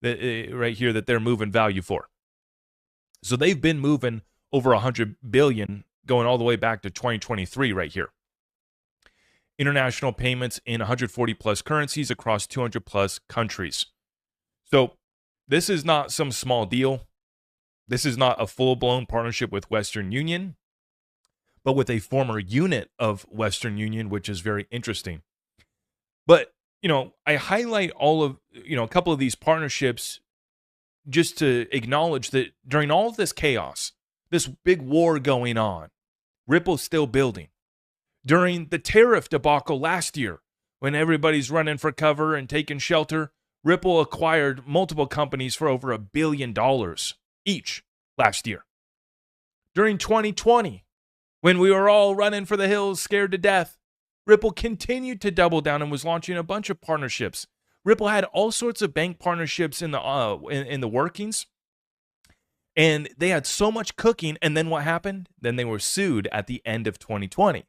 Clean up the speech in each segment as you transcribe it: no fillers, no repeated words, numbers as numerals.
right here that they're moving value for. So they've been moving over 100 billion going all the way back to 2023 right here. International payments in 140 plus currencies across 200 plus countries. So this is not some small deal. This is not a full-blown partnership with Western Union, but with a former unit of Western Union, which is very interesting. But, I highlight a couple of these partnerships just to acknowledge that during all of this chaos, this big war going on, Ripple's still building. During the tariff debacle last year, when everybody's running for cover and taking shelter, Ripple acquired multiple companies for over $1 billion each last year. During 2020, when we were all running for the hills, scared to death, Ripple continued to double down and was launching a bunch of partnerships. Ripple had all sorts of bank partnerships in the workings, and they had so much cooking. And then what happened? Then they were sued at the end of 2020.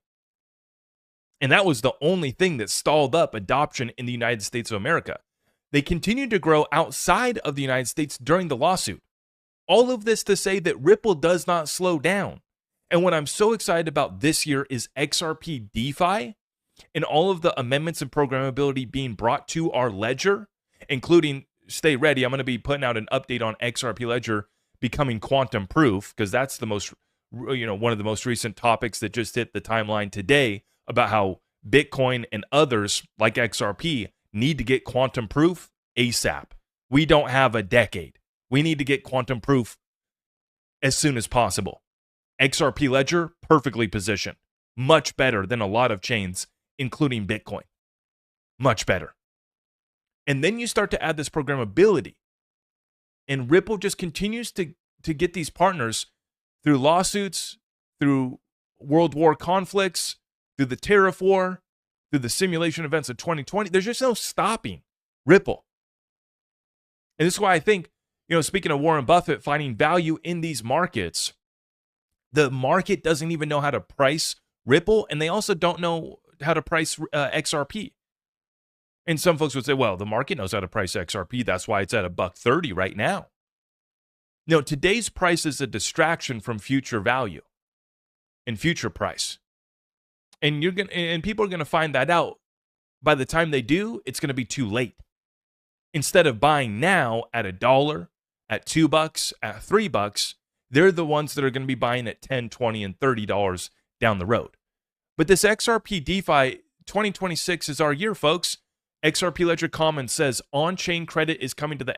And that was the only thing that stalled up adoption in the United States of America. They continued to grow outside of the United States during the lawsuit. All of this to say that Ripple does not slow down. And what I'm so excited about this year is XRP DeFi and all of the amendments and programmability being brought to our ledger, including, stay ready, I'm going to be putting out an update on XRP Ledger becoming quantum proof, because that's the most, one of the most recent topics that just hit the timeline today about how Bitcoin and others like XRP need to get quantum proof ASAP. We don't have a decade. We need to get quantum proof as soon as possible. XRP Ledger, perfectly positioned. Much better than a lot of chains, including Bitcoin. Much better. And then you start to add this programmability. And Ripple just continues to get these partners through lawsuits, through world war conflicts, through the tariff war, through the simulation events of 2020. There's just no stopping Ripple. And this is why I think, speaking of Warren Buffett finding value in these markets, the market doesn't even know how to price Ripple, and they also don't know how to price XRP. And some folks would say, well, the market knows how to price XRP. That's why it's at $1.30 right now. No, today's price is a distraction from future value and future price. And people are going to find that out. By the time they do, it's going to be too late. Instead of buying now at $1, at $2, at $3, they're the ones that are going to be buying at $10, $20, and $30 down the road. But this XRP DeFi 2026 is our year, folks. XRP Ledger Commons says on-chain credit is coming to the